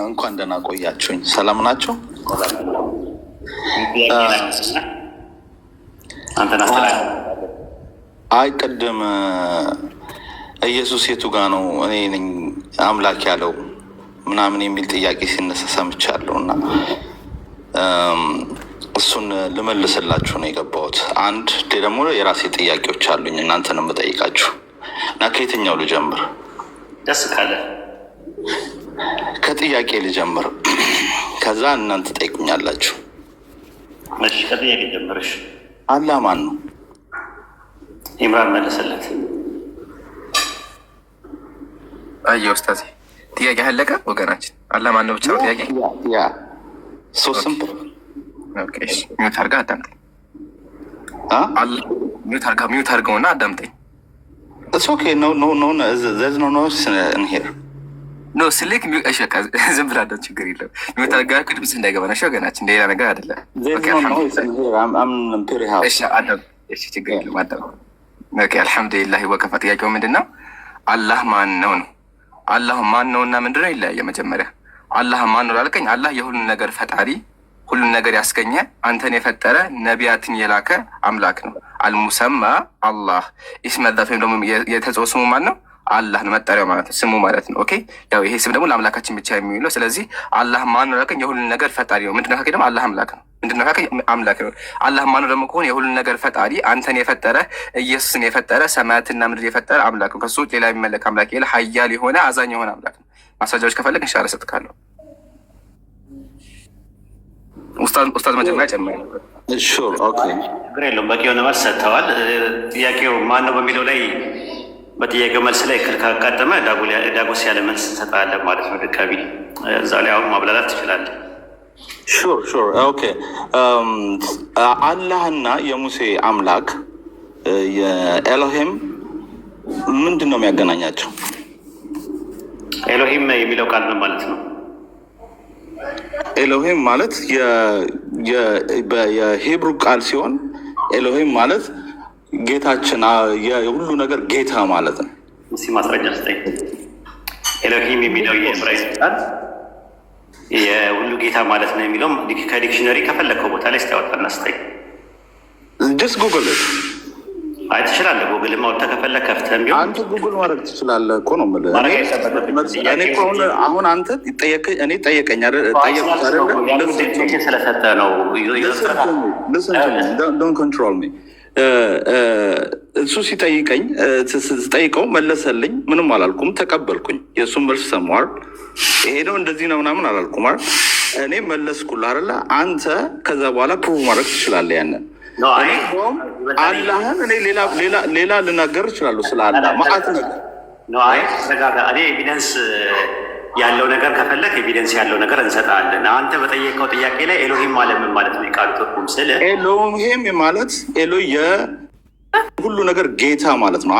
እንኳን ደህና ቆያችሁኝ። ሰላም ናቸው? አይ ቅድም ኢየሱስ የቱ ጋ ነው እኔ ነኝ አምላክ ያለው ምናምን የሚል ጥያቄ ሲነሳ ሰምቻለሁ እና እሱን ልመልስላችሁ ነው የገባሁት። አንድ ደግሞ የራሴ ጥያቄዎች አሉኝ እናንተን የምጠይቃችሁ እና ከየትኛው ልጀምር? ደስ ካለ ከጥያቄ ልጀምር፣ ከዛ እናንተ ጠይቁኛላችሁ። እሺ ከጥያቄ ጀምርሽ። አላህ ማን ነው? ኢምራን መለሰለት። አየ ኡስታዝ ጥያቄ አለቀ ወገናችን። አላህ ማን ነው ብቻ ነው ጥያቄ? ያ ሶ ሲምፕል። ኦኬ ሚውት አድርጋ አዳምጠኝ። አላህ ሚውት አድርገውና አዳምጠኝ። It's okay. No. There's no noise in here. No, ስልክ እሺ፣ በቃ ዝም ብላ አዳም፣ ችግር የለም። ሚውት አድርጋ ድምፅ እንዳይገባ ነው ወገናችን፣ ሌላ ነገር አይደለም። There's no noise in here. I'm very happy. እሺ አዳም፣ እሺ ችግር የለም አዳም። ኦኬ አልሐምዱሊላህ ወከፋ። ጥያቄው ምንድን ነው? አላህ ማን ነው ነው። አላህ ማን ነው እና ምንድን ነው ይለያየ። መጀመሪያ አላህ ማን ነው ላልከኝ፣ አላህ የሁሉን ነገር ፈጣሪ፣ ሁሉን ነገር ያስገኘ፣ አንተን የፈጠረ ነቢያትን የላከ አምላክ ነው። አልሙሰማ አላህ ኢስመዛት ወይም ደግሞ የተጽኦ ስሙ ማን ነው? አላህ ነው፣ መጠሪያው ማለት ነው፣ ስሙ ማለት ነው። ኦኬ ያው ይሄ ስም ደግሞ ለአምላካችን ብቻ የሚውለው። ስለዚህ አላህ ማን ነው ላልከኝ የሁሉን ነገር ፈጣሪ ነው። ምንድነው ካከኝ ደግሞ አላህ አምላክ ነው። ምንድነው ካከኝ አምላክ ነው። አላህ ማን ነው ደግሞ ከሆነ የሁሉን ነገር ፈጣሪ፣ አንተን የፈጠረ፣ ኢየሱስን የፈጠረ፣ ሰማያትና ምድር የፈጠረ አምላክ ነው። ከሱ ሌላ የሚመለክ አምላክ የለ። ኃያል የሆነ አዛኝ የሆነ አምላክ ነው። ማስረጃዎች ከፈለግ ኢንሻአላህ እሰጥካለሁ። ኡስታዝ መጀመሪያ ጨምር። ሹር ኦኬ፣ ችግር የለውም። በቂ የሆነ መልስ ሰጥተዋል። ጥያቄው ማን ነው በሚለው ላይ በጥያቄው መልስ ላይ እክል ካጋጠመ ዳጎስ ያለ መልስ እንሰጣለን ማለት ነው። ድጋሚ እዛ ላይ አሁን ማብላላት ትችላለህ። ሹር ኦኬ። አላህና የሙሴ አምላክ የኤሎሂም ምንድን ነው የሚያገናኛቸው? ኤሎሂም የሚለው ቃል ነው ማለት ነው። ኤሎሂም ማለት የሂብሩ ቃል ሲሆን ኤሎሂም ማለት ጌታችን፣ የሁሉ ነገር ጌታ ማለት ነው። እስኪ ማስረጃ ስጠኝ። ኤሎሂም የሚለው የዕብራይስጥ ቃል የሁሉ ጌታ ማለት ነው የሚለው ከዲክሽነሪ ከፈለግከው ቦታ ላይ ስታወጣና ስጠኝ። ጀስት ጉግል። አይ ትችላለህ፣ ጉግል ማውጣት ከፈለግ ከፍተህ ቢሆን አንተ ጉግል ማድረግ ትችላለህ እኮ ነው የምልህ። እኔ እኮ አሁን አንተ እኔ ጠየቀኝ ስለሰጠ ነው። ዶንት ኮንትሮል ሚ። እሱ ስጠይቀው መለሰልኝ። ምንም አላልኩም፣ ተቀበልኩኝ። የእሱን መልስ ሰማዋል። ይሄ ነው እንደዚህ ነው ምናምን አላልኩም አይደል? እኔ መለስኩልህ አይደለ? አንተ ከዛ በኋላ ፕሩቭ ማድረግ ትችላለህ ያንን። አላህን እኔ ሌላ ልናገር እችላለሁ ስለ አላህ ማአት ነገር። እኔ ኤቪደንስ ያለው ነገር ከፈለግ ኤቪደንስ ያለው ነገር እንሰጣለን። አንተ በጠየቀው ጥያቄ ላይ ኤሎሂም ማለት ምን ማለት ነው? የቃሉ ትርጉም ስለ ኤሎሂም ማለት ሁሉ ነገር ጌታ ማለት ነው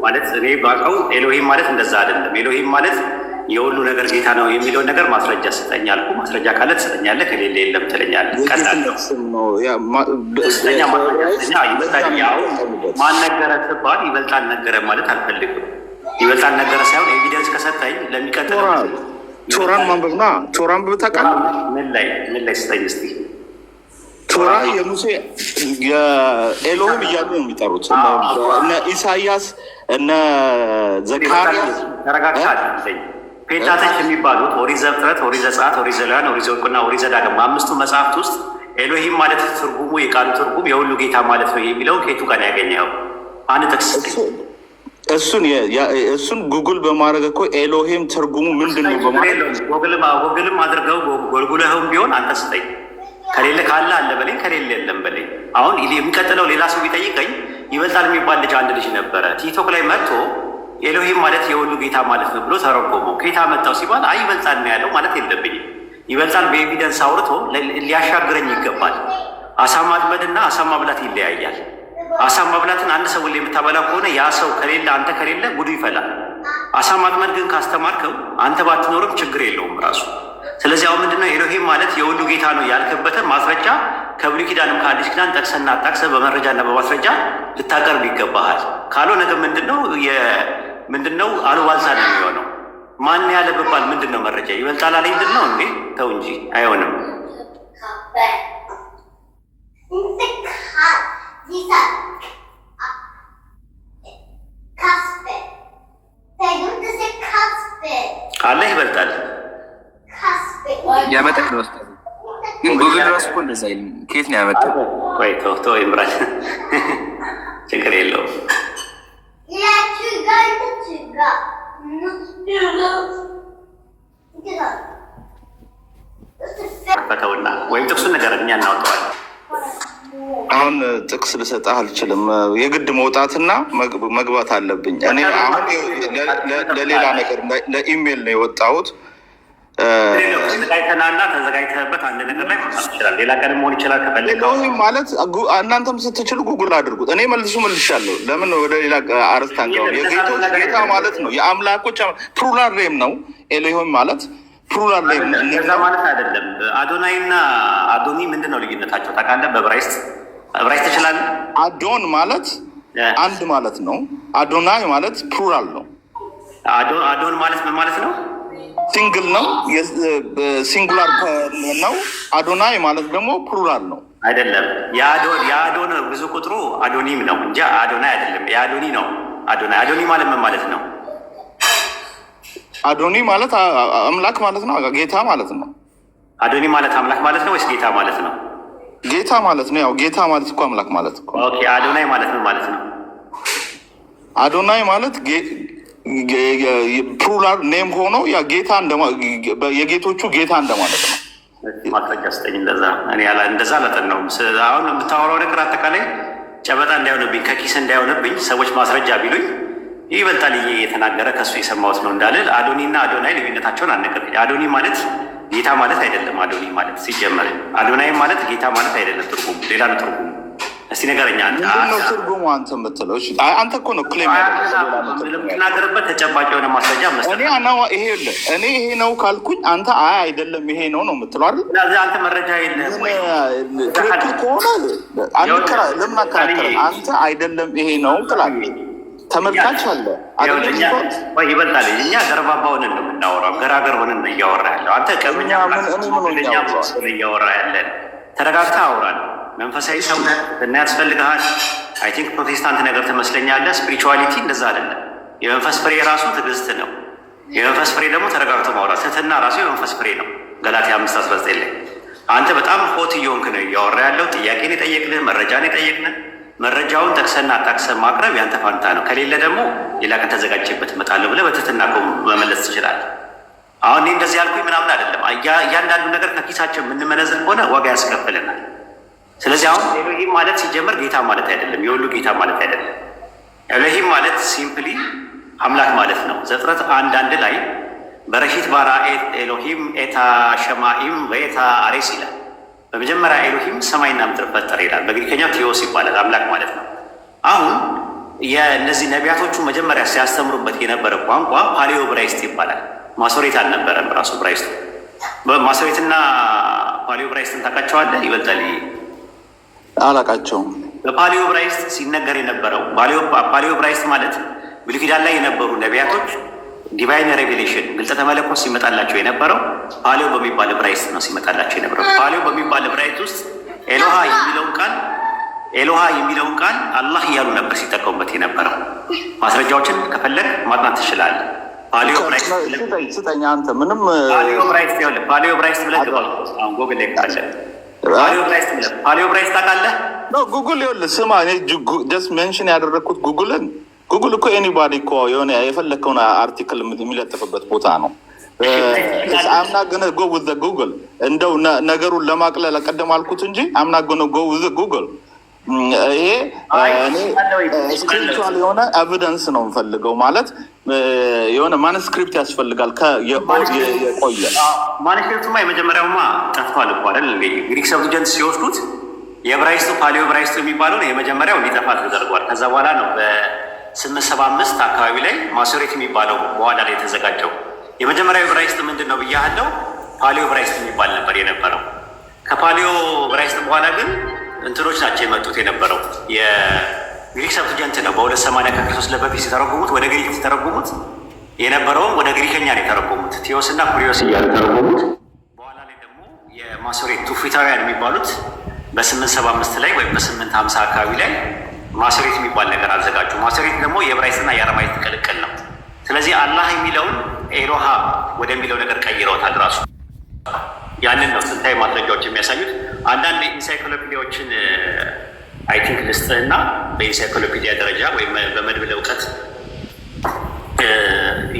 ማለት እኔ ባውቀው ኤሎሂም ማለት እንደዛ አይደለም። ኤሎሂም ማለት የሁሉ ነገር ጌታ ነው የሚለውን ነገር ማስረጃ ስጠኝ አልኩ። ማስረጃ ካለ ትሰጠኛለህ፣ ከሌለ የለም ትለኛለህ። ማን ነገረ ትባል ይበልጣል ነገረ ማለት አልፈልግም። ይበልጣል ነገረ ሳይሆን ኤቪደንስ ከሰጠኝ ለሚቀጥለው ቶራን ማንበብና ቶራን ብታውቃል። ምን ላይ ስጠኝ እስኪ። ቶራ የሙሴ የኤሎሂም እያሉ ነው የሚጠሩት እነ ኢሳያስ እነ ዘካርያስ። ተረጋግተህ ፔንታተች የሚባሉት ኦሪት ዘፍጥረት፣ ኦሪት ዘጸአት፣ ኦሪት ዘሌዋውያን፣ ኦሪት ዘኍልቍና ኦሪት ዘዳግም አምስቱ መጽሐፍት ውስጥ ኤሎሂም ማለት ትርጉሙ የቃሉ ትርጉም የሁሉ ጌታ ማለት ነው የሚለው ከየቱ ጋር ያገኘው? አንድ ጥቅስ እሱን ጉግል በማድረግ እኮ ኤሎሂም ትርጉሙ ምንድን ነው በማለት ጎግልም አድርገው ጎልጉለህም ቢሆን አንተ ስጠኝ። ከሌለ ካለ አለ በለኝ፣ ከሌለ የለም በለኝ። አሁን የሚቀጥለው ሌላ ሰው ቢጠይቀኝ ይበልጣል የሚባል ልጅ አንድ ልጅ ነበረ ቲክቶክ ላይ መጥቶ ኤሎሂም ማለት የሁሉ ጌታ ማለት ነው ብሎ ተረጎመው። ከየት አመጣው ሲባል አይ ይበልጣል ነው ያለው ማለት የለብኝም። ይበልጣል በኤቪደንስ አውርቶ ሊያሻግረኝ ይገባል። አሳ ማጥመድና አሳ ማብላት ይለያያል። አሳ ማብላትን አንድ ሰው የምታበላ ከሆነ ያ ሰው ከሌለ አንተ ከሌለ ጉዱ ይፈላል። አሳ ማጥመድ ግን ካስተማርከው አንተ ባትኖርም ችግር የለውም ራሱ። ስለዚህ አሁን ምንድነው ኤሎሂም ማለት የሁሉ ጌታ ነው ያልክበትን ማስረጃ ከብሉይ ኪዳንም ከአዲስ ኪዳን ጠቅሰና አጣቅሰ በመረጃና በማስረጃ ልታቀርብ ይገባሃል። ካልሆነ ግን ምንድነው አሉባልታ ነው የሚሆነው። ማን ያለ ብባል ምንድን ነው መረጃ ይበልጣል አለኝ እንድን ነው እንዴ? ተው እንጂ አይሆንም። አላህ ይበልጣል ያመጣል ነው ኡስታዝ። ግን ጉግል ራሱ እኮ እንደዛ አይልም። ከየት ነው ያመጣው? ቆይ ተው ይምራል፣ ችግር የለውም። ፈተውና ወይም ጥቅሱን ነገር እኛ እናውጠዋለን። አሁን ጥቅስ ልሰጥህ አልችልም። የግድ መውጣትና መግባት አለብኝ። እኔ አሁን ለሌላ ነገር ለኢሜል ነው የወጣሁት። ተዘጋጅተናና ተዘጋጅተህበት አንድ ነገር ላይ መውጣት ይችላል። ሌላ ቀን መሆን ይችላል። ከፈለገው ማለት እናንተም ስትችሉ ጉግል አድርጉት። እኔ መልሻለሁ። ለምን ወደ ሌላ አርስት አንገባም? የጌቶች ጌታ ማለት ነው። የአምላኮች ፕሉራል ኔም ነው። ኤሎሂም ማለት ፕሉራል ኔም ነው። እንደዛ ማለት አይደለም። አዶናይና አዶኒ ምንድን ነው ልዩነታቸው ታውቃለህ? በዕብራይስጥ ትችላለህ? አዶን ማለት አንድ ማለት ነው። አዶናይ ማለት ፕሉራል ነው። አዶን ማለት ምን ማለት ነው? ሲንግል ነው። ሲንጉላር ነው። አዶናይ ማለት ደግሞ ፕሉራል ነው። አይደለም። የአዶን ብዙ ቁጥሩ አዶኒም ነው እንጂ አዶናይ አይደለም። የአዶኒ ነው አዶኒ ማለት ምን ማለት ነው? አዶኒ ማለት አምላክ ማለት ነው። ጌታ ማለት ነው። አዶኒ ማለት አምላክ ማለት ነው ወይስ ጌታ ማለት ነው? ጌታ ማለት ነው። ያው ጌታ ማለት እኮ አምላክ ማለት እኮ። ኦኬ። አዶናይ ማለት ምን ማለት ነው? አዶናይ ማለት ፕሉራል ኔም ሆኖ ጌታ የጌቶቹ ጌታ እንደማለት ነው። ማስረጃ ስጠኝ። እንደዛ አላጠናሁም። አሁን የምታወራው ነገር አጠቃላይ ጨበጣ እንዳይሆንብኝ ከኪስ እንዳይሆንብኝ ሰዎች ማስረጃ ቢሉኝ ይበልጣል የተናገረ ከሱ የሰማሁት ነው እንዳልል አዶኒና አዶናይ ልዩነታቸውን አልነገር። አዶኒ ማለት ጌታ ማለት አይደለም። አዶኒ ማለት ሲጀመር አዶናይ ማለት ጌታ ማለት አይደለም። ትርጉሙ ሌላ ነው ትርጉሙ። እስቲ ነገረኛ ነው ትርጉሙ አንተ የምትለው። አንተ እኮ ነው ክሌም የምትናገርበት ተጨባጭ የሆነ ማስረጃ መስጠት። እኔ ይሄ ነው ካልኩኝ አንተ አይደለም ይሄ ነው የምትለው አይደል? አንተ መረጃ የለህም ወይ? ትክክል ከሆነ ለምን አከራከረ? አንተ አይደለም ይሄ ነው ትላለህ። ተመልካች አለ ይበልጣል። እኛ ገርባባ ሆነን ነው የምናወራው፣ ገራገር ሆነን ነው እያወራ ያለው። አንተ ቀብኛ እያወራ ያለን ተረጋግተህ አውራል። መንፈሳዊ ሰው እና ያስፈልግሃል። አይ ቲንክ ፕሮቴስታንት ነገር ትመስለኛለህ። ስፒሪቹዋሊቲ እንደዛ አይደለም። የመንፈስ ፍሬ ራሱ ትዕግስት ነው። የመንፈስ ፍሬ ደግሞ ተረጋግቶ ማውራት። ትህትና ራሱ የመንፈስ ፍሬ ነው። ገላትያ 5:19 ላይ አንተ በጣም ሆት እየሆንክ ነው እያወራ ያለው። ጥያቄን የጠየቅንህ መረጃን የጠየቅንህ መረጃውን ጠቅሰና አጣቅሰን ማቅረብ ያንተ ፋንታ ነው። ከሌለ ደግሞ ሌላ ቀን ተዘጋጅበት እመጣለሁ ብለህ በትህትና መመለስ ትችላለህ። አሁን እኔ እንደዚህ ያልኩኝ ምናምን አይደለም። እያንዳንዱ ነገር ከኪሳቸው የምንመነዝር ከሆነ ዋጋ ያስከፍልናል። ስለዚህ አሁን ኤሎሂም ማለት ሲጀመር ጌታ ማለት አይደለም፣ የሁሉ ጌታ ማለት አይደለም። ኤሎሂም ማለት ሲምፕሊ አምላክ ማለት ነው። ዘፍጥረት 1:1 ላይ በረሺት ባራ ኤሎሂም ኤታ ሸማኢም ወኤታ አሬስ ይላል። በመጀመሪያ ኤሎሂም ሰማይና ምድር ፈጠረ ይላል። በግሪከኛው ቴዎስ ይባላል፣ አምላክ ማለት ነው። አሁን የእነዚህ ነቢያቶቹ መጀመሪያ ሲያስተምሩበት የነበረ ቋንቋ ፓሊዮ ብራይስት ይባላል። ማሶሬት አልነበረም ራሱ ብራይስት። ማሶሬትና ፓሊዮ ብራይስትን ታውቃቸዋለህ? ይበልጣል አላውቃቸውም። በፓሊዮ ብራይስት ሲነገር የነበረው ፓሊዮ ብራይስት ማለት ብሉይ ኪዳን ላይ የነበሩ ነቢያቶች ዲቫይን ሬቬሌሽን ግልጠተ መለኮት ሲመጣላቸው የነበረው ፓሊዮ በሚባል ብራይስት ነው ሲመጣላቸው የነበረው። ፓሊዮ በሚባል ብራይስት ውስጥ ኤሎሃ የሚለውን ቃል አላህ እያሉ ነበር ሲጠቀሙበት የነበረው። ማስረጃዎችን ከፈለግ ማጥናት ትችላለህ። ፓሊዮ ብራይስት ስጠኝ አንተ ምንም ፓሊዮ ብራይስት ብለህ ግባ። አሁን ጎግል ላይ ካለ ፓሊዮ ብራይስት ታውቃለህ? ጉግል ይኸውልህ ስማ፣ ጀስት ሜንሽን ያደረግኩት ጉግል እኮ ኤኒባዲ እኮ የሆነ የፈለግከውን አርቲክል የሚለጥፍበት ቦታ ነው። አምና ገነ ጎ ውዘ ጉግል እንደው ነገሩን ለማቅለል ቀደም አልኩት እንጂ አምና ገነ ጎ ውዘ ጉግል። ይሄ ስክሪፕቹዋል የሆነ ኤቪደንስ ነው የምፈልገው። ማለት የሆነ ማንስክሪፕት ያስፈልጋል። የቆየ ማንስክሪፕቱማ የመጀመሪያውማ ጠፍቷል እኮ አይደል? ግሪክ ሰብጀንት ሲወስዱት የብራይስቱ ፓሊዮ ብራይስቱ የሚባለውን የመጀመሪያው እንዲጠፋ ተደርጓል። ከዛ በኋላ ነው በ875 አካባቢ ላይ ማሶሬት የሚባለው በኋላ ላይ የተዘጋጀው። የመጀመሪያው ብራይስት ምንድን ነው ብያለሁ? ፓሊዮ ብራይስት የሚባል ነበር የነበረው። ከፓሊዮ ብራይስት በኋላ ግን እንትኖች ናቸው የመጡት የነበረው የግሪክ ሰብጀንት ነው። በ280 ከክርስቶስ በፊት ሲተረጉሙት ወደ ግሪክ ሲተረጉሙት የነበረውም ወደ ግሪከኛ ነው የተረጎሙት። ቴዎስ እና ኩሪዮስ እያሉ ተረጎሙት። በኋላ ላይ ደግሞ የማሶሬት ቱፊታውያን የሚባሉት በ875 ላይ ወይም በ850 አካባቢ ላይ ማሶሬት የሚባል ነገር አዘጋጁ። ማሶሬት ደግሞ የዕብራይስጥና የአረማይስጥ ቅልቅል ነው። ስለዚህ አላህ የሚለውን ኤሎሃ ወደሚለው ነገር ቀይረውታል ራሱ። ያንን ነው ስንታይ ማስረጃዎች የሚያሳዩት። አንዳንድ ኢንሳይክሎፒዲያዎችን አይ ቲንክ ልስጥህና በኢንሳይክሎፒዲያ ደረጃ ወይም በመድብል እውቀት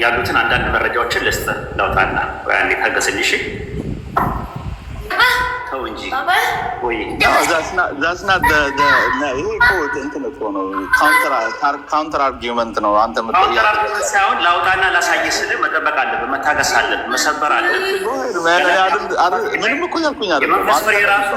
ያሉትን አንዳንድ መረጃዎችን ልስጥህ ላውጣና አንዴ ታገስልሽ። ተው እንጂ ካውንተር አርጊመንት ነው። አንተ ካውንተር አርጊመንት ሳይሆን ላውጣና ላሳይ ስልህ መጠበቅ አለብህ፣ መታገስ አለብህ፣ መሰበር አለብህ። ምንም እኮ ያልኩኝ የመንፈስ ፍሬ ራሱ